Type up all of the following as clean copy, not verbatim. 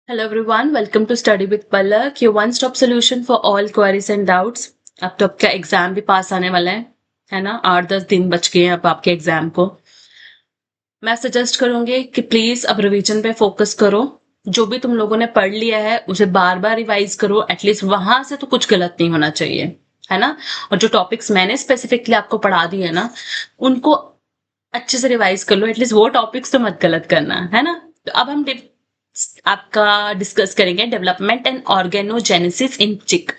Hello everyone, welcome to Study with Palak, your one-stop solution for all queries and doubts. अब तो आपका exam भी पास आने वाला है ना? 8-10 दिन बच गए हैं अब आपके एग्जाम को। मैं सजेस्ट करूंगी कि प्लीज अब रिवीजन पे फोकस करो। जो भी तुम लोगों ने पढ़ लिया है उसे बार बार रिवाइज करो, एटलीस्ट वहां से तो कुछ गलत नहीं होना चाहिए, है ना? और जो टॉपिक्स मैंने स्पेसिफिकली आपको पढ़ा दिए है ना, उनको अच्छे से रिवाइज कर लो, एटलीस्ट वो टॉपिक्स तो मत गलत करना, है ना? तो अब हम आपका डिस्कस करेंगे डेवलपमेंट एंड ऑर्गेनोजेनेसिस इन चिक।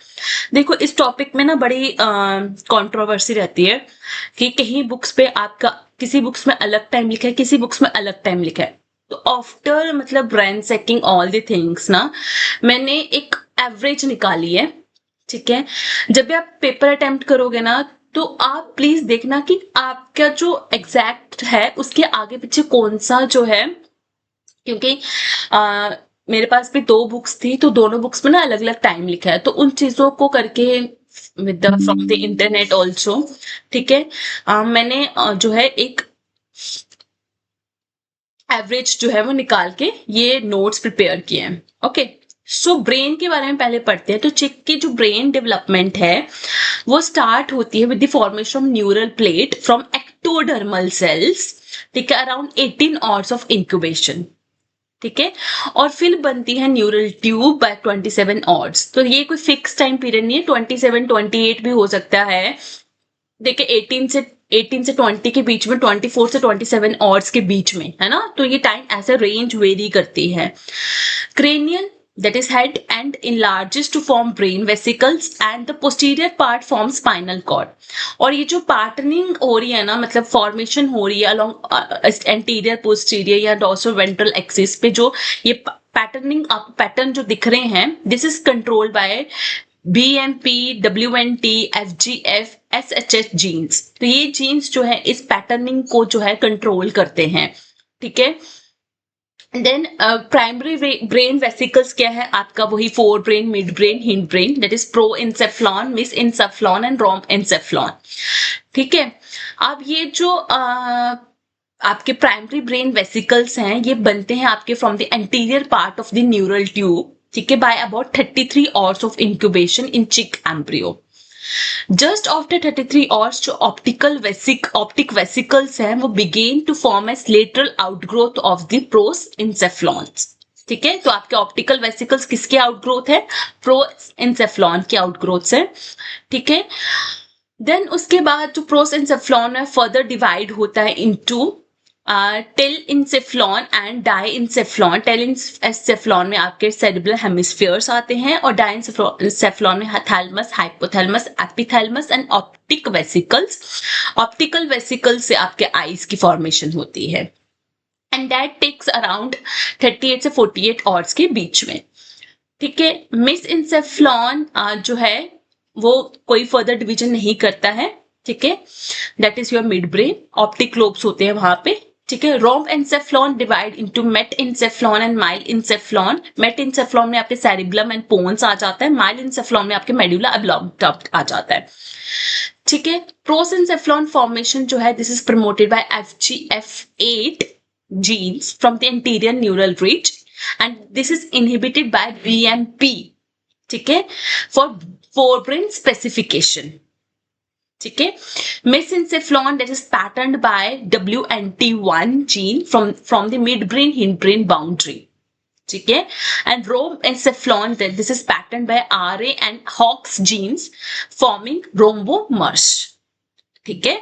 देखो, इस टॉपिक में ना बड़ी कंट्रोवर्सी रहती है कि कहीं बुक्स पे आपका किसी बुक्स में अलग टाइम लिखा है, किसी बुक्स में अलग टाइम लिखा है। तो आफ्टर मतलब रैंसैकिंग ऑल द थिंग्स ना, मैंने एक एवरेज निकाली है। ठीक है, जब भी आप पेपर अटेम्प्ट करोगे ना, तो आप प्लीज देखना कि आपका जो एग्जैक्ट है उसके आगे पीछे कौन सा जो है, क्योंकि मेरे पास भी 2 बुक्स थी, तो दोनों बुक्स में ना अलग अलग टाइम लिखा है, तो उन चीजों को करके with the from the internet also. ठीक है, मैंने जो है एक एवरेज जो है वो निकाल के ये नोट्स प्रिपेयर किए हैं। ओके, सो ब्रेन के बारे में पहले पढ़ते हैं। तो चिक की जो ब्रेन डेवलपमेंट है वो स्टार्ट होती है with the formation of neural plate from ectodermal sales. ठीक है, अराउंड 18 आवर्स ऑफ इंक्यूबेशन। ठीक है, और फिर बनती है न्यूरल ट्यूब बाय 27 आवर्स। तो ये कोई फिक्स टाइम पीरियड नहीं है, 27 28 भी हो सकता है। देखिए 18 से 20 के बीच में, 24 से 27 आवर्स के बीच में, है ना? तो ये टाइम ऐसे रेंज वेरी करती है। Cranial, that is head and enlarges to form brain vesicles and the posterior part forms spinal cord। और ये जो पैटर्निंग हो रही है ना, मतलब फॉर्मेशन हो रही है अलोंग एंटीरियर पोस्टीरियर या डोर्सोवेंट्रल एक्सिस पे, जो ये पैटर्निंग आप पैटर्न जो दिख रहे हैं, this is controlled by BMP, WNT, FGF, SHH genes. तो ये जीन्स जो है इस पैटर्निंग को जो है कंट्रोल करते हैं। ठीक है, देन प्राइमरी ब्रेन वेसिकल्स क्या है आपका? वही forebrain, midbrain, hindbrain, that is prosencephalon, mesencephalon and rhombencephalon. ठीक है, अब ये जो आपके प्राइमरी ब्रेन वेसिकल्स हैं, ये बनते हैं आपके from the anterior part of the neural tube. ठीक है, by about 33 hours of incubation in chick embryo. Just after 33 hours जो ऑप्टिक वेसिकल्स हैं वो begin to form as lateral outgrowth of the prosencephalons. ठीक है, तो आपके optical vesicles किसके आउटग्रोथ है? प्रो इंसेफ्लॉन के आउटग्रोथ है। ठीक है, देन उसके बाद जो प्रोस इंसेफ्लॉन है फर्दर डिवाइड होता है into telencephalon and diencephalon. Telencephalon में आपके सेरेब्रल हेमिस्फीयर्स आते हैं, और डाई इंसेफ्लॉन में thalamus, hypothalamus, epithalamus and optic vesicles. Optical vesicles से आपके आईज की फॉर्मेशन होती है, एंड दैट टेक्स अराउंड 38 से 48 आवर्स के बीच में। ठीक है, मिस इंसेफ्लॉन जो है वो कोई फर्दर डिवीजन नहीं करता है। ठीक है, that is your midbrain, optic lobes होते हैं वहां पे। ठीक है, rhombencephalon divide into metencephalon and myelencephalon. Metencephalon में आपके सेरिब्लम एंड पोन्स आ जाता है, माइल इंसेफ्लॉन में आपके मेडुला ऑब्लॉन्गस आ जाता है। ठीक है, प्रोस इंसेफ्लॉन फॉर्मेशन जो है this is promoted by FGF8 genes from the anterior neural bridge and this is inhibited by BMP। ठीक है, for forebrain specification। ठीक है, mesencephalon that is patterned by WNT1 gene from the midbrain hindbrain boundary। ठीक है, and rhomencephalon that this is patterned by RA and HOX genes forming rhombomerge। ठीक है,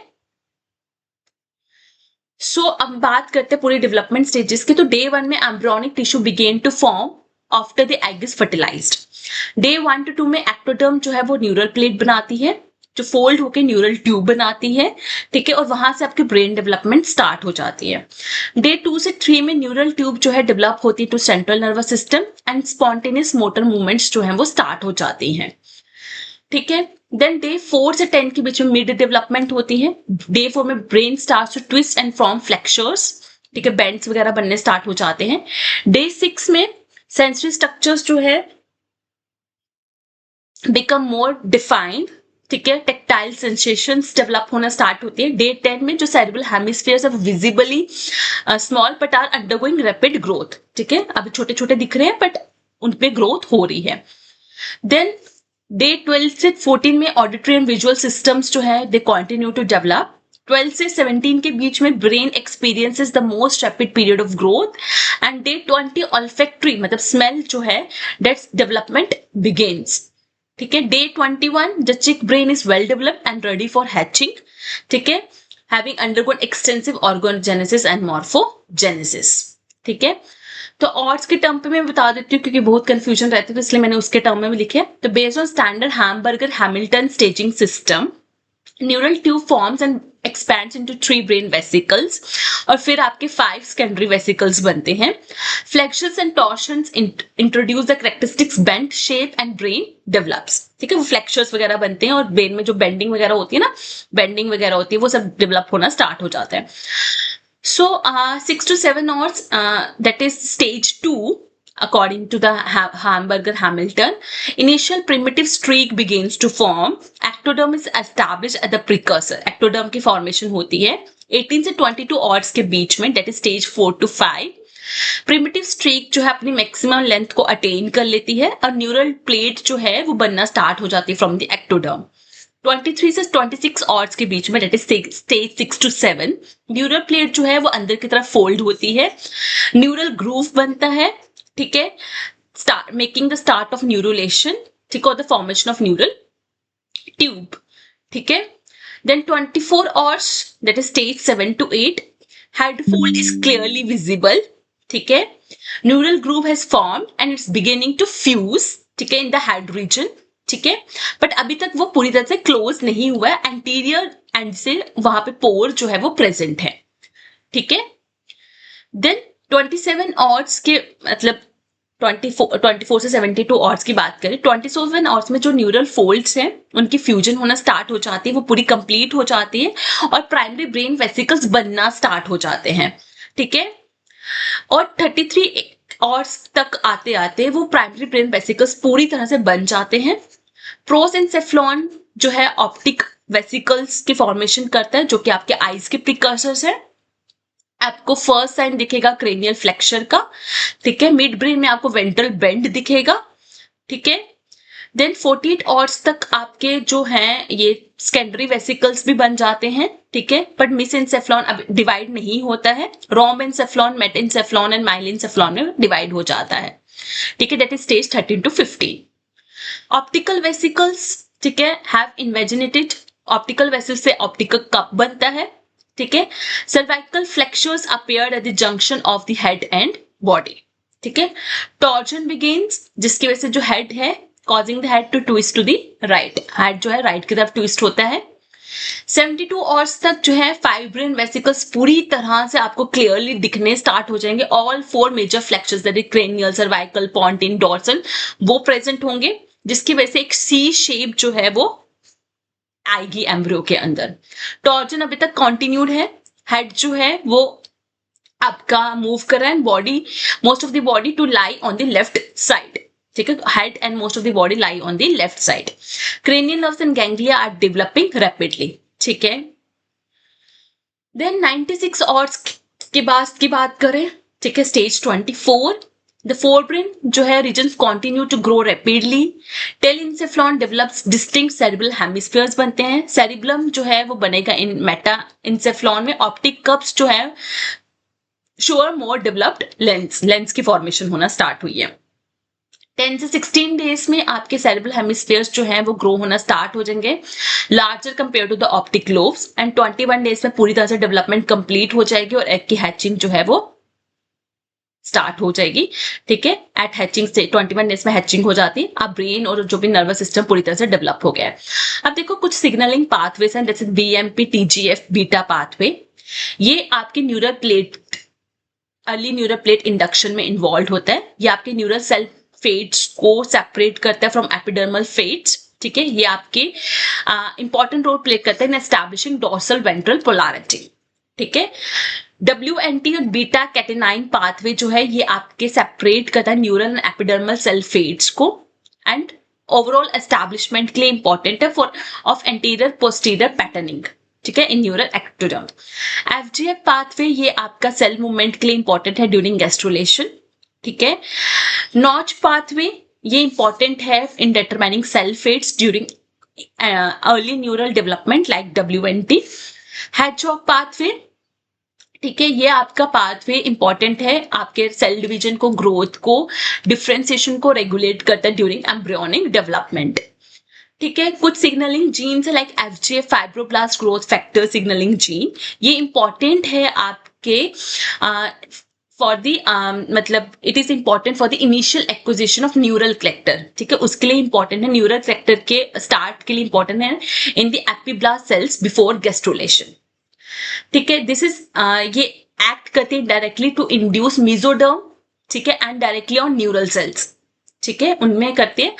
सो अब बात करते हैं पूरी डेवलपमेंट स्टेजेस की। तो डे 1 में embryonic tissue begin to form after the egg is fertilized. Day 1 to 2 में एक्टोडर्म जो है वो न्यूरल प्लेट बनाती है, जो फोल्ड होकर न्यूरल ट्यूब बनाती है। ठीक है, और वहां से आपकी ब्रेन डेवलपमेंट स्टार्ट हो जाती है। डे 2 से 3 में न्यूरल ट्यूब जो है डेवलप होती है to central nervous system and spontaneous motor movements जो है वो स्टार्ट हो जाती हैं। ठीक है, देन डे 4 से 10 के बीच में मिड डेवलपमेंट होती है। डे 4 में brain starts to twist and form flexures. ठीक है, बेंड्स वगैरह बनने स्टार्ट हो जाते हैं। डे 6 में सेंसरी स्ट्रक्चर्स जो है बिकम मोर डिफाइंड। ठीक है, टेक्टाइल सेंसेशंस डेवलप होना स्टार्ट होती है। डे 10 में जो सेरेब्रल हेमिस्फीयर्स है visibly small but are undergoing rapid growth. ठीक है, अभी छोटे छोटे दिख रहे हैं बट उनपे ग्रोथ हो रही है। देन डे 12 से 14 में ऑडिटरी एंड विजुअल सिस्टम्स जो है दे कंटिन्यू टू डेवलप। 12 से 17 के बीच में brain experiences the most rapid period of growth and day 20 olfactory मतलब स्मेल जो है दैट्स डेवलपमेंट बिगिंस। ठीक है, डे 21 द चिक brain is well developed and ready for hatching. ठीक है, having undergone extensive organogenesis and morphogenesis. ठीक है, तो ऑड्स के टर्म पे मैं बता देती हूँ क्योंकि बहुत कंफ्यूजन रहती है, इसलिए मैंने उसके टर्म में भी लिखे। तो based on standard Hamburger Hamilton staging system, neural tube forms and expands into 3 brain vesicles और फिर आपके 5 सेकेंडरी वेसिकल्स बनते हैं। Flexions and torsions introduce the characteristics bend shape and brain develops. ठीक है, वो फ्लेक्शर्स वगैरह बनते हैं और ब्रेन में जो बेंडिंग वगैरह होती है ना, बेंडिंग वगैरह होती है, वो सब डेवलप होना स्टार्ट हो जाता है। So 6 to 7 hours, that is stage 2, according to the Hamburger Hamilton. Initial primitive streak begins to form. Ectoderm is established at the precursor. Ectoderm की formation होती है 18 से 22 hours के बीच में, that is stage 4 to 5. Primitive streak जो है अपनी maximum length को attain कर लेती है और neural plate जो है वो बनना start हो जाती है from the ectoderm. 23 से 26 आवर्स के बीच में, that is stage 6 to 7, neural plate जो है वो अंदर की तरफ फोल्ड होती है, न्यूरल ग्रूव बनता है। ठीक है, start making the start of neurulation. ठीक है, और the formation of neural tube. ठीक है, then 24 hours, that is stage 7 to 8, head fold is clearly visible. ठीक है, neural groove has formed and it's beginning to fuse. ठीक है, in the head region. ठीक है, बट अभी तक वो पूरी तरह से क्लोज नहीं हुआ है, एंटीरियर एंड से वहां पे पोर जो है वो प्रेजेंट है। ठीक है, देन 27 आवर्स के मतलब 24 से 72 आवर्स की बात करें, 27 आवर्स में जो न्यूरल फोल्ड्स हैं उनकी फ्यूजन होना स्टार्ट हो जाती है, वो पूरी कंप्लीट हो जाती है और प्राइमरी ब्रेन वेसिकल्स बनना स्टार्ट हो जाते हैं। ठीक है, और 33 आवर्स तक आते आते वो प्राइमरी ब्रेन वेसिकल्स पूरी तरह से बन जाते हैं। प्रोसेंसेफ्लॉन जो है ऑप्टिक वेसिकल्स की फॉर्मेशन करता है जो कि आपके आईज के प्रिकर्सर्स है। आपको फर्स्ट साइन दिखेगा क्रेनियल फ्लेक्चर का। ठीक है, मिड ब्रेन में आपको वेंट्रल बेंड दिखेगा। ठीक है, देन 48 आवर्स तक आपके जो हैं ये सेकेंडरी वेसिकल्स भी बन जाते हैं। ठीक है, बट मिसएन्सेफ्लॉन अब डिवाइड नहीं होता है, रोम्बेन्सेफ्लॉन, मेटेन्सेफ्लॉन एंड माइलिनसेफ्लॉन में डिवाइड हो जाता है। ठीक है, that is stage 13 to 15। Optical vesicles, ठीक है, हैव इन्वेजिनेटेड। ऑप्टिकल वेसिकल से ऑप्टिकल कप बनता है। ठीक है, cervical flexures appeared at the junction of the head and body. ठीक है, टॉर्जन बिगिंस जिसकी वजह से जो हेड है causing the head to twist to the right, head जो है राइट की तरफ ट्विस्ट होता है। 72 आवर्स तक जो है 5 ब्रेन वेसिकल्स पूरी तरह से आपको क्लियरली दिखने स्टार्ट हो जाएंगे। All 4 major flexures that is cranial, cervical, pontine, dorsal वो प्रेजेंट होंगे, जिसकी वजह से एक सी शेप जो है वो आएगी एम्ब्रियो के अंदर। टॉर्जन अभी तक कंटिन्यूड है, हेड जो है वो आपका मूव कर रहा है, body most of the body to lie on the left side. ठीक है, head and most of the body lie on the left side. Cranial nerves and ganglia are developing rapidly. ठीक है, देन 96 आवर्स के बाद की बात करें, ठीक है, स्टेज 24, द फोरब्रेन जो है regions continue to grow rapidly. Telencephalon develops distinct cerebral hemispheres बनते हैं। सेरिब्लम जो है वो बनेगा इन मेटा इंसेफ्लॉन में। ऑप्टिक कप्स जो है शोर मोर डेवलप्ड लेंस की फॉर्मेशन होना स्टार्ट हुई है। 10 से 16 डेज में आपके सेरिब्रल हेमिस्फीयर्स जो हैं वो ग्रो होना स्टार्ट हो जाएंगे, larger compare to the optic lobes, and 21 days में पूरी तरह से डेवलपमेंट कंप्लीट हो जाएगी और एग की हैचिंग जो है वो स्टार्ट हो जाएगी। ठीक है, एट हैचिंग से 21 डेज में हैचिंग हो जाती है। अब ब्रेन और जो भी नर्वस सिस्टम पूरी तरह से डेवलप हो गया है। अब देखो कुछ सिग्नलिंग पाथवेज हैं, जैसे बीएमपी, टीजीएफ, बीटा पाथवे। ये आपके neural plate, early neural plate induction में इन्वॉल्व होता है। ये आपके न्यूरल सेल फेट्स को सेपरेट करता है फ्रॉम एपिडर्मल फेट्स। ठीक है, ये आपके इंपॉर्टेंट रोल प्ले करता है इन एस्टैब्लिशिंग डोर्सल वेंट्रल पोलैरिटी। ठीक है, WNT और बीटा कैटेनाइन पाथवे जो है ये आपके सेपरेट करता है neural and epidermal cell fates को, एंड ओवरऑल एस्टैब्लिशमेंट के लिए इंपॉर्टेंट है for of anterior posterior patterning. ठीक है, in neural ectoderm. FGF pathway ये आपका सेल मूवमेंट के लिए इंपॉर्टेंट है ड्यूरिंग गैस्ट्रुलेशन। ठीक है, नॉच पाथवे ये इंपॉर्टेंट है in determining cell fates during early neural development like WNT. Hedgehog pathway, ठीक है, ये आपका पाथवे इंपॉर्टेंट है आपके सेल डिवीजन को, ग्रोथ को, डिफरेंशिएशन को रेगुलेट करता है ड्यूरिंग एम्ब्रियोनिक डेवलपमेंट. ठीक है, कुछ सिग्नलिंग जीन्स है like FGF fibroblast growth factor signalling gene, ये इंपॉर्टेंट है आपके फॉर दी मतलब it is important for the initial acquisition of neural character. ठीक है, उसके लिए इंपॉर्टेंट है, न्यूरल कलेक्टर के स्टार्ट के लिए इंपॉर्टेंट है in the epiblast cells before gastrulation. ठीक है, दिस इज ये एक्ट करते हैं डायरेक्टली टू इंड्यूस मेसोडर्म, ठीक है, and directly on neural cells. ठीक है, उनमें करते हैं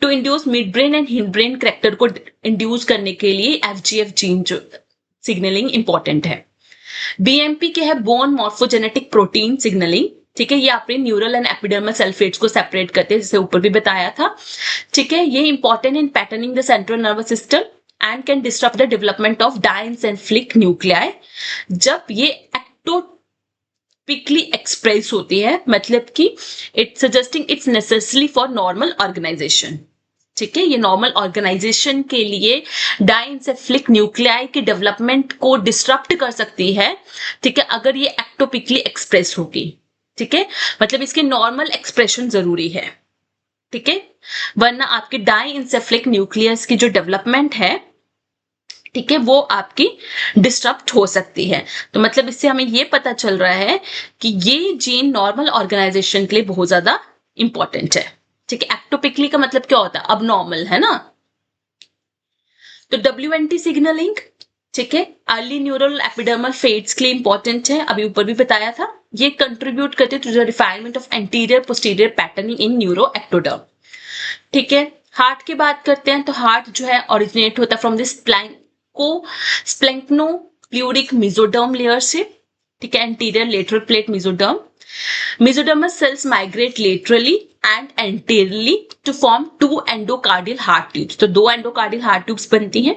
to induce midbrain and hindbrain character को इंड्यूस करने के लिए FGF जीन जो सिग्नलिंग इंपॉर्टेंट है. BMP के है बोन मॉर्फोजेनेटिक प्रोटीन सिग्नलिंग. ठीक है, ये अपने न्यूरल एंड एपिडर्मल सेल्फेट्स को सेपरेट करते हैं, जिसे ऊपर भी बताया था. ठीक है, ये important in patterning the central nervous system and can disturb the development of diencephalic nuclei. जब ये एक्टोपिकली एक्सप्रेस होती है, मतलब कि it suggesting it's necessary for normal organisation. ठीक है, ये नॉर्मल ऑर्गेनाइजेशन के लिए डाइंसेफ्लिक न्यूक्लियाई के डेवलपमेंट को डिस्टर्ब कर सकती है. ठीक है, अगर ये एक्टोपिकली एक्सप्रेस होगी. ठीक है, मतलब इसके नॉर्मल एक्सप्रेशन जरूरी है. ठीक है, वरना आपके डाइंसेफ्लिक न्यूक्लियस की जो डेवलपमेंट है, ठीक है, वो आपकी डिस्टर्ब हो सकती है. तो मतलब इससे हमें ये पता चल रहा है कि ये जीन नॉर्मल ऑर्गेनाइजेशन के लिए बहुत ज्यादा इंपॉर्टेंट है. ठीक है, एक्टोपिकली का मतलब क्या होता है, अब नॉर्मल है ना. तो WNT सिग्नलिंग, ठीक है, अर्ली न्यूरल एपिडर्मल फेट्स के लिए इंपॉर्टेंट है, अभी ऊपर भी बताया था. ये कंट्रीब्यूट करते to the refinement of anterior posterior patterning in neuroectoderm. ठीक है, हार्ट की बात करते हैं तो हार्ट जो है ओरिजिनेट होता है फ्रॉम दिस स्प्लैंक्नोप्लूरिक मेसोडर्म लेयर से. ठीक है, anterior lateral plate mesoderm. Mesodermal cells migrate laterally and anteriorly to form two endocardial heart tubes. तो 2 endocardial heart tubes बनती हैं.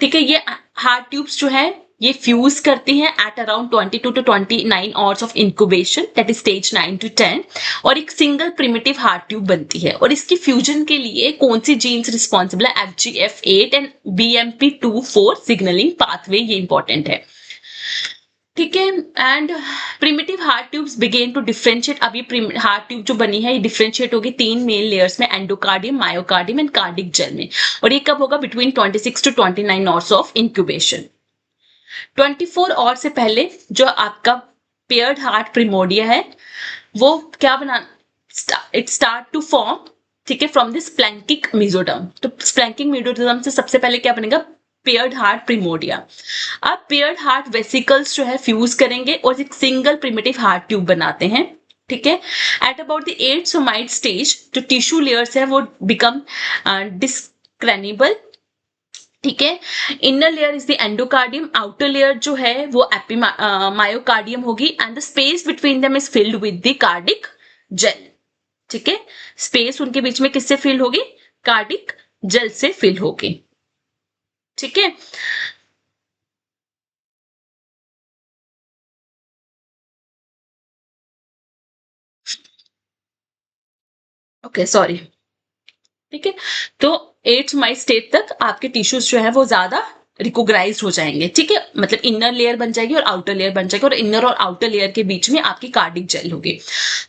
ठीक है, ये heart tubes जो है ये फ्यूज करती हैं at around 22 to 29 hours of incubation, that is stage 9 to 10, और एक सिंगल प्रिमिटिव हार्ट ट्यूब बनती है. और इसकी फ्यूजन के लिए कौन सी जीन्स रिस्पॉन्सिबल है, FGF8 and BMP24 signaling pathway, ये इंपॉर्टेंट है. ठीक है, and primitive heart tubes begin to differentiate. अब ये हार्ट ट्यूब जो बनी है ये डिफरेंशिएट होगी 3 मेन लेयर्स में, endocardium, myocardium and cardiac jelly में. और ये कब होगा, between 26 to 29 hours of incubation. 24 hour से पहले जो आपका पेयर्ड हार्ट प्रिमोडिया है वो क्या बना, इट स्टार्ट टू फॉर्म. ठीक है, फ्रॉम दिस स्प्लैंकिक मेसोडर्म. तो स्प्लैंकिक मेसोडर्म से सबसे पहले क्या बनेगा, पेयर्ड हार्ट प्रिमोडिया. अब पेयर्ड हार्ट वेसिकल्स जो है फ्यूज करेंगे और एक सिंगल प्रिमिटिव हार्ट ट्यूब बनाते हैं. ठीक है, at about the 8 somite stage जो टिश्यू लेयर्स है वो बिकम डिस्क्रेनिबल. ठीक है, inner layer is the endocardium, outer layer जो है वो मायोकार्डियम होगी, and the space between them is filled with the cardiac gel. ठीक है, स्पेस उनके बीच में किससे फिल होगी, कार्डिक जेल से फिल होगी. ठीक है, ओके सॉरी. ठीक है, तो 8 माइल स्टेट तक आपके टिश्यूज जो है वो ज्यादा रिकोगनाइज हो जाएंगे. ठीक है, मतलब इनर लेयर बन जाएगी और आउटर लेयर बन जाएगी, और इनर और आउटर लेयर के बीच में आपकी कार्डिक जेल होगी.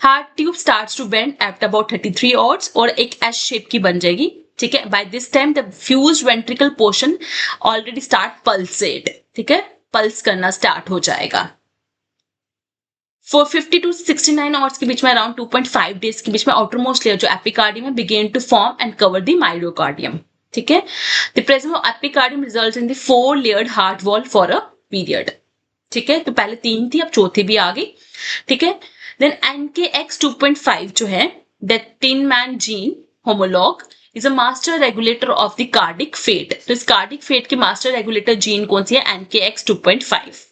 Heart tube starts to bend at about 33 hours और एक एस शेप की बन जाएगी. ठीक है, by this time the fused ventricle portion already start pulsate. ठीक है, पल्स करना स्टार्ट हो जाएगा. फॉर 50 टू 69 आवर्स के बीच में, अराउंड 2.5 डेज के बीच में, आउटरमोस्ट लेयर जो एपिकार्डियम है begin to form and cover the myocardium. ठीक है, the presence of epicardium results in the 4 layered heart wall for a period. ठीक है, तो पहले 3 थी, अब चौथी भी आ गई. ठीक है, देन NKX 2.5 जो है that tin man gene homolog is a master regulator of the cardiac fate. तो इस कार्डिक फेट के मास्टर रेगुलेटर जीन कौन सी है, NKX 2.5.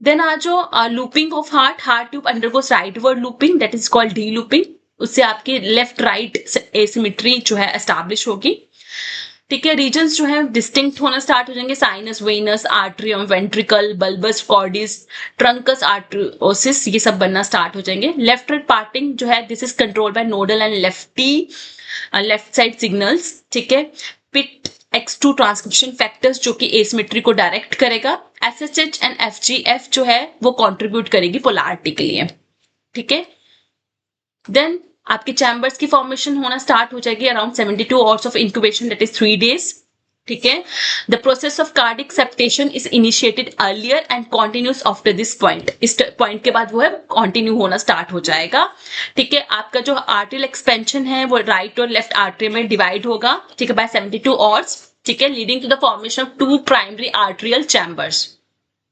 देन आ जाओ looping of heart. Heart tube undergoes rightward looping, that is called D looping. उससे आपकी लेफ्ट राइट एसिमेट्री जो है एस्टैब्लिश होगी. ठीक है, रीजन्स जो है डिस्टिंक्ट होना स्टार्ट हो जाएंगे, sinus, venosus, atrium, ventricle, bulbus cordis, truncus arteriosus, ये सब बनना स्टार्ट हो जाएंगे। लेफ्ट राइट पार्टिंग जो है this is control by nodal and left side signals. ठीक है, पिट X2 ट्रांसक्रिप्शन फैक्टर्स जो कि एसिमेट्री को डायरेक्ट करेगा। SHH एंड FGF जो है वो कंट्रीब्यूट करेगी पोलैरिटी के लिए। ठीक है, देन आपके चैम्बर्स की फॉर्मेशन होना स्टार्ट हो जाएगी around 72 hours of incubation, that is 3 days। ठीक है, the process of cardiac septation is initiated earlier and continuous after this point. इस पॉइंट के बाद वो है कंटिन्यू होना स्टार्ट हो जाएगा। ठीक है, आपका जो आर्टरियल एक्सपेंशन है वो राइट और लेफ्ट आर्टरी में डिवाइड होगा। ठीक है, बाय 72 आवर्स। ठीक है, leading to the formation of 2 primary arterial chambers.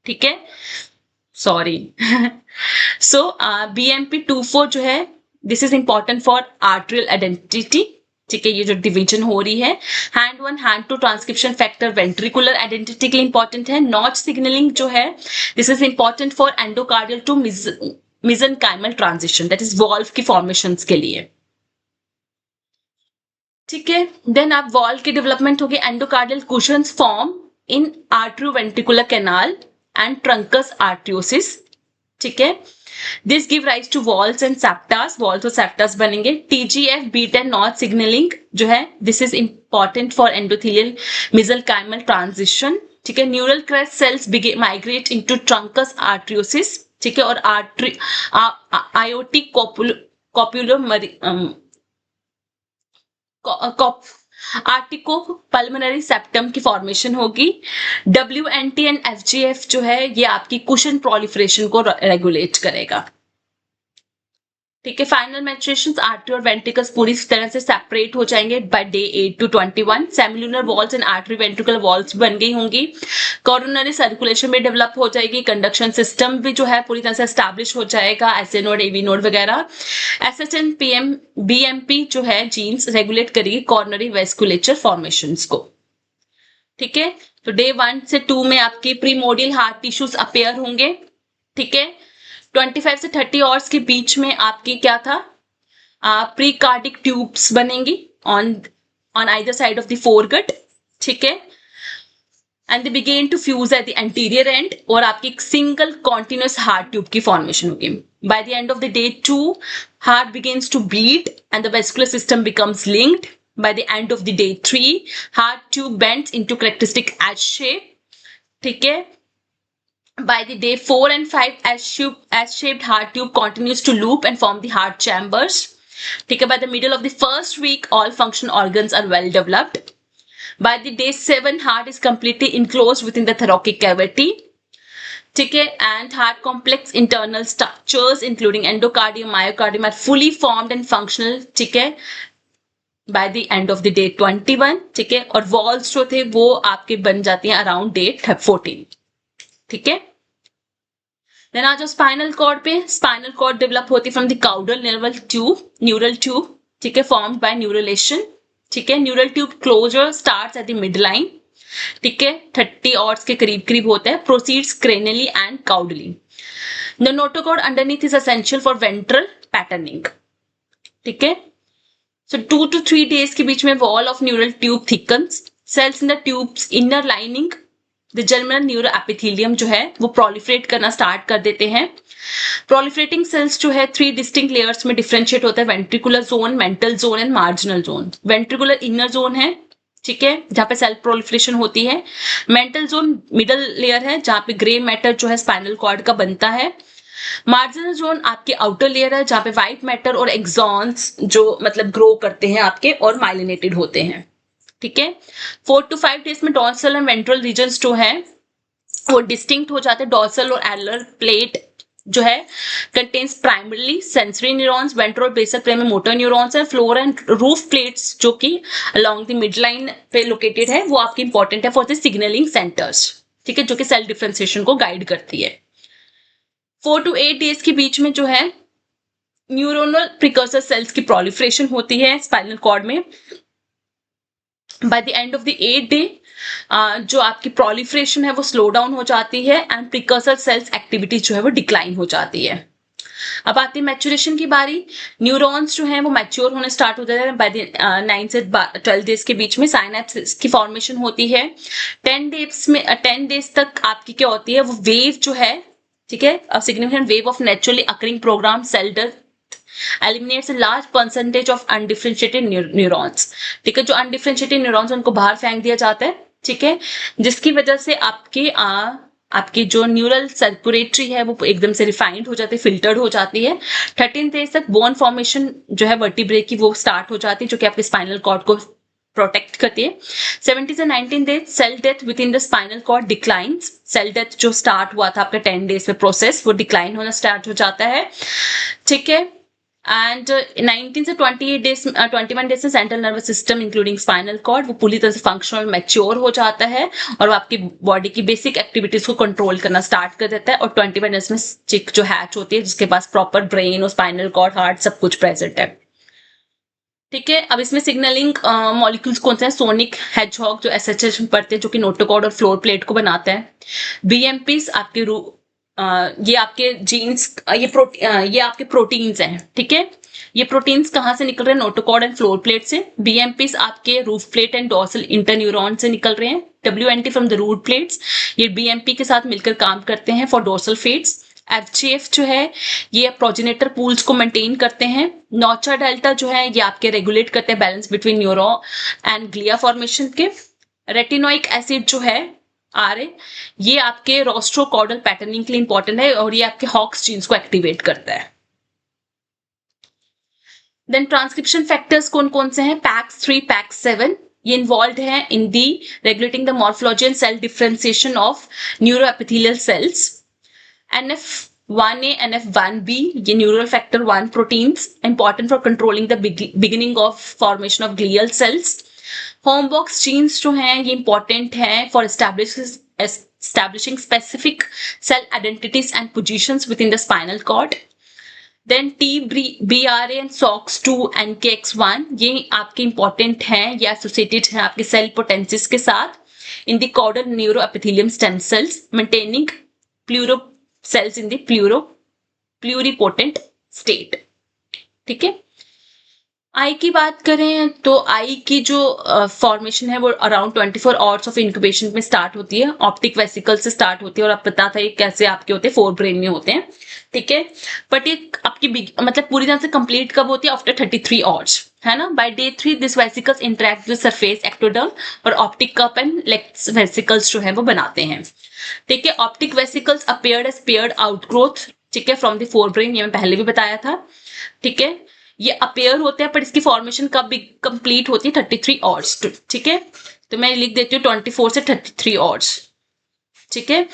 ठीक है, सॉरी सो BMP24 जो है this is important for arterial identity. ठीक है, ये जो डिवीजन हो रही है, hand 1 hand 2 transcription factor ventricular identity के लिए इंपॉर्टेंट है। नॉच सिग्नलिंग जो है this is important for endocardial to mesenchymal transition, that is valve की फॉर्मेशंस के लिए। ठीक है, देन आप वॉल्व की डेवलपमेंट होगी, endocardial cushions form in atrioventricular canal and truncus arteriosus. ठीक है, this give rise to walls and septas, walls और सेप्टास बनेंगे। TGF बीटा नॉच सिग्नलिंग जो है this is important for endothelial mesenchymal transition. ठीक है, neural crest cells migrate into truncus arteriosus. ठीक है, और आयोटिक आर्टिको पल्मोनरी सेप्टम की फॉर्मेशन होगी। WNT एंड FGF जो है ये आपकी कुशन प्रोलिफरेशन को रेगुलेट करेगा। ठीक है, फाइनल मैचुरेशन आर्टरी और वेंट्रिकल्स पूरी तरह से सेपरेट हो जाएंगे by day 8 to 21। Semilunar walls and artery ventricle walls बन गई होंगी। कोरोनरी सर्कुलेशन भी डेवलप हो जाएगी। कंडक्शन सिस्टम भी जो है पूरी तरह से एस्टैब्लिश हो जाएगा, SA नोड, AV नोड वगैरह। SH एंड BMP जो है जीन्स रेगुलेट करेगी कोरोनरी वेस्कुलेचर फॉर्मेशंस को। ठीक है, तो डे 1 से 2 में आपके प्रीमोडियल हार्ट टिश्यूज अपेयर होंगे। ठीक है, 25 से 30 आवर्स के बीच में आपकी क्या था, प्रीकार्डिक ट्यूब्स बनेंगी on either side of the foregut. ठीक है, and they begin to fuse at the anterior end, और आपकी एक सिंगल कॉन्टिन्यूस हार्ट ट्यूब की फॉर्मेशन होगी। By the end of the day 2 heart begins to beat and the vascular system becomes linked. By the end of the day 3, heart tube bends into characteristic H shape. ठीक है, by the day 4 and 5, S-shaped heart tube continues to loop and form the heart chambers. ठीक है, by the middle of the first week, all functional organs are well developed. By the day 7, heart is completely enclosed within the thoracic cavity. ठीक है, and heart complex internal structures including endocardium, myocardium are fully formed and functional. ठीक है, bye the end of the day 21। ठीक है, और walls जो थे वो आपके बन जाती हैं अराउंड डे 14। ठीक है, देन आ जाओ स्पाइनल कॉर्ड पे। स्पाइनल कॉर्ड डेवलप होती है from the caudal neural tube. ठीक है, फॉर्म्ड बाय न्यूरलेशन। ठीक है, neural tube closure starts at the mid line. ठीक है, 30 आवर्स के करीब होता है। Proceeds cranially and caudally. The notochord underneath is essential for ventral patterning. ठीक है, so 2 to 3 days के बीच में wall of neural tube thickens, cells in the tube's inner lining, the germinal neuroepithelium जो है वो proliferate करना start कर देते हैं। proliferating cells जो है 3 distinct layers में differentiate होता है, ventricular zone, mental zone and marginal zone। ventricular inner zone है, ठीक है, जहाँ पे सेल प्रोलिफरेशन होती है। मेंटल जोन मिडल लेयर है जहाँ पे ग्रे मैटर जो है स्पाइनल कॉर्ड का बनता है। मार्जिनल जोन आपके आउटर लेयर है जहाँ पे व्हाइट मैटर और एक्सॉन्स जो मतलब ग्रो करते हैं आपके और माइलिनेटेड होते हैं। ठीक है, 4 to 5 डेज में डॉर्सल एंड वेंट्रल रीजन्स जो है वो डिस्टिंक्ट हो जाते हैं। डॉर्सल और एलर प्लेट जो है contains primarily sensory neurons, ventral basal plane में मोटर न्यूरॉन्स है। फ्लोर एंड रूफ प्लेट्स जो कि अलोंग द मिड लाइन पे लोकेटेड है वो आपकी इंपॉर्टेंट है फॉर द सिग्नलिंग सेंटर्स। ठीक है, जो कि सेल डिफरेंशिएशन को गाइड करती है। 4 to 8 डेज के बीच में जो है न्यूरोनल प्रिकर्सर सेल्स की प्रोलिफरेशन होती है स्पाइनल कॉर्ड में। Bye the end of the 8th day जो आपकी प्रोलिफरेशन है वो स्लो डाउन हो जाती है एंड प्रिकर्सर सेल्स एक्टिविटी जो है वो डिक्लाइन हो जाती है। अब आती है मैच्योरेशन की बारी। न्यूरॉन्स जो हैं वो मैच्योर होने स्टार्ट हो जाते हैं बाय 9 से 12 डेज के बीच में। साइनेप्स की फॉर्मेशन होती है। 10 डेज तक आपकी क्या होती है, वो वेव जो है, ठीक है, significant wave of naturally occurring program cell death eliminates a large percentage of undifferentiated neurons। ठीक है, जो undifferentiated neurons उनको बाहर फेंक दिया जाता है, ठीक है, जिसकी वजह से आपकी जो न्यूरल सर्कुलेटरी है वो एकदम से रिफाइंड हो जाती है, फिल्टर्ड हो जाती है। 13 डेज तक बोन फॉर्मेशन जो है वर्टिब्रे की वो स्टार्ट हो जाती है, जो कि आपके स्पाइनल कॉर्ड को प्रोटेक्ट करती है। 17 से 19 days cell death within the spinal cord declines. Cell death जो स्टार्ट हुआ था आपका 10 डेज में प्रोसेस, वो डिक्लाइन होना स्टार्ट हो जाता है, ठीक है। एंड 19 से 21 डेज से central nervous system including spinal cord वो पूरी तरह से फंक्शनल मैच्योर हो जाता है और वो आपकी बॉडी की बेसिक एक्टिविटीज को कंट्रोल करना स्टार्ट कर देता है। और 21 डेज में चिक जो हैच होती है, जिसके पास प्रॉपर ब्रेन और स्पाइनल कॉर्ड, हार्ट सब कुछ प्रेजेंट है, ठीक है। अब इसमें सिग्नलिंग मॉलिक्यूल्स कौन से हैं? सोनिक हेडजहॉग जो एसएचएच में पढ़ते हैं, जो कि नोटोकॉर्ड और फ्लोर प्लेट को बनाता है। बीएमपीस आपके ये आपके जीन्स, ये आपके प्रोटीन्स हैं, ठीक है। ये प्रोटीन्स कहाँ से निकल रहे हैं? नोटोकॉर्ड एंड फ्लोर प्लेट से। बीएमपीस आपके roof plate and dorsal interneuron से निकल रहे हैं। डब्ल्यूएनटी फ्रॉम द रूट प्लेट्स, ये बीएमपी के साथ मिलकर काम करते हैं फॉर डोर्सल फेट्स। एफजीएफ जो है ये प्रोजेनेटर पूल्स को मेंटेन करते हैं। नॉचा डेल्टा जो है ये आपके रेगुलेट करते हैं balance between neuron and glia formation के। रेटिनोइक एसिड जो है आरए, ये आपके रोस्ट्रोकॉर्डल पैटर्निंग के लिए इंपॉर्टेंट है और ये आपके हॉक्स जीन्स को एक्टिवेट करता है। देन ट्रांसक्रिप्शन फैक्टर्स कौन कौन से हैं? पैक्स3, पैक्स7, ये इन्वॉल्व है in the regulating the morphology and cell differentiation of neuroepithelial cells. NF1A, NF1B, ये neural factor 1 proteins important for controlling the beginning of formation of glial cells. Homeobox genes जो हैं ये इंपॉर्टेंट हैं for establishing specific cell identities and positions within the spinal cord. Then TBRA and SOX2 and KX1 ये आपके important हैं, ये associated हैं आपके सेल पोटेंसिस के साथ in the caudal neuroepithelium stem cells, maintaining pluro cells in the pluripotent state, ठीक है। आई की बात करें तो आई की जो फॉर्मेशन है वो अराउंड 24 आवर्स ऑफ इंक्यूबेशन में स्टार्ट होती है। ऑप्टिक वेसिकल से स्टार्ट होती है और आप पता था ये कैसे आपके होते हैं, 4 ब्रेन में होते हैं, ठीक है। बट ये आपकी मतलब पूरी तरह से कंप्लीट कब होती है? आफ्टर 33 आवर्स, है ना। By day 3 this vesicles interact with surface ectoderm और optic cup and lens vesicles जो है वो बनाते हैं, ठीक है। Optic vesicles appeared as paired outgrowth, ठीक है, फ्रॉम द फोर ब्रेन, ये मैं पहले भी बताया था, ठीक है। ये अपेयर होते हैं पर इसकी फॉर्मेशन कब भी कंप्लीट होती है? 33 आवर्स, ठीक है। तो मैं लिख देती हूँ 24 से 33 आवर्स, ठीक है।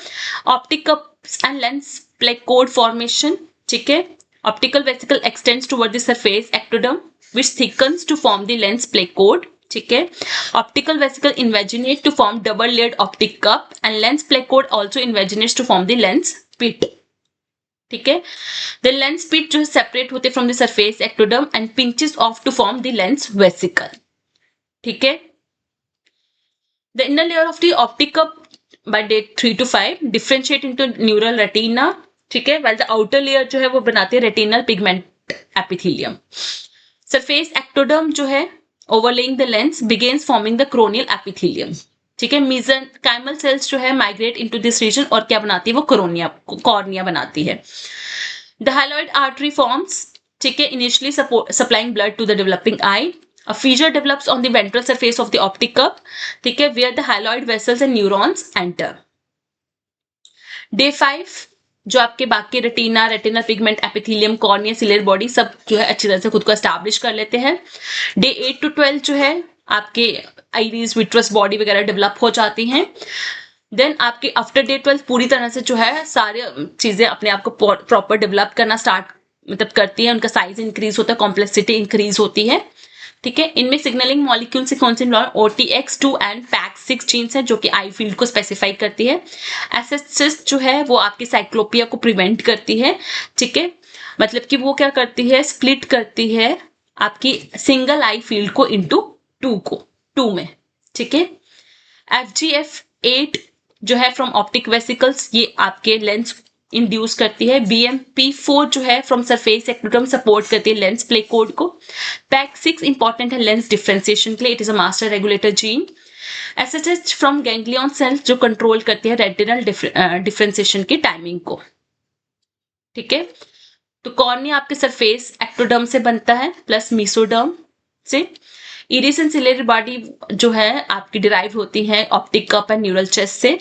Optic cups and lens placode formation, ठीक है। Optical vesicle extends toward the surface ectoderm which thickens to form the lens placode, ठीक है। Optical vesicle invaginate to form double layered optic cup and lens placode also invaginates to form the lens pit, ठीक है। The lens pit जो है separate होते from the surface ectoderm and pinches off to form the lens vesicle, ठीक है। The inner layer of the optic cup bye day 3 to 5 differentiate into neural retina, ठीक है, while the outer layer जो है वो बनाती है retinal pigment epithelium. Surface ectoderm जो है overlaying the lens begins forming the corneal epithelium, ठीक है। मेसेंकाइमल सेल्स जो है माइग्रेट इनटू दिस रीजन और क्या बनाती है? वो कॉर्निया बनाती है। द हाइलॉइड आर्टरी फॉर्म्स, ठीक है, initially supplying blood to the developing eye. A fissure develops on the ventral surface of the optic cup, ठीक है, where the hyaloid vessels and neurons enter. Day 5 जो आपके बाकी retina, retinal pigment epithelium, cornea, ciliary body सब जो है अच्छी तरह से खुद को एस्टैब्लिश कर लेते हैं। Day 8 to 12 जो है आपके आइरिस, विट्रस बॉडी वगैरह डेवलप हो जाती हैं। देन आपके आफ्टर डे 12 पूरी तरह से जो है सारी चीजें अपने आप को प्रॉपर डेवलप करना स्टार्ट मतलब करती है, उनका साइज इंक्रीज होता है, कॉम्प्लेक्सिटी इंक्रीज होती है, ठीक है। इनमें सिग्नलिंग मॉलिक्यूल से कौन से OTX2 एंड PAX6 जीन्स है जो कि आई फील्ड को स्पेसिफाई करती है। एसएच जो है वो आपकी साइक्लोपिया को प्रिवेंट करती है, ठीक है, मतलब कि वो क्या करती है? स्प्लिट करती है आपकी सिंगल आई फील्ड को इनटू टू में, ठीक है। FGF8 जो है फ्रॉम ऑप्टिक वेसिकल्स, ये आपके लेंस इंड्यूस करती है। BMP4 जो है फ्रॉम सरफेस एक्टोडर्म सपोर्ट करती है लेंस प्ले कोड को। PAC6 इंपॉर्टेंट है लेंस डिफरेंशिएशन के लिए, it is a master regulator gene. SHH from ganglion cells जो कंट्रोल करती है रेटिनल डिफरेंशिएशन की टाइमिंग को। ठीक है, तो कॉर्निया आपके सरफेस एक्टोडर्म से बनता है प्लस मीसोडर्म से। इरिस एंड सिलेरी बॉडी जो है आपकी डिराइव होती है optic cup and neural chest से।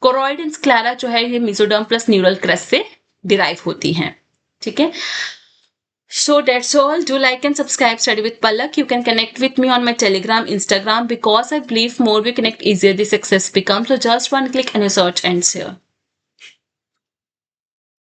कोरोइड एंड स्क्लेरा जो है ये मीसोडर्म प्लस न्यूरल क्रेस्ट से डिराइव होती हैं। ठीक है, so that's all. Do like and subscribe Study with Palak. You can connect with me on my Telegram, Instagram, because I believe more we connect, easier the success becomes. So just one click and you search and share.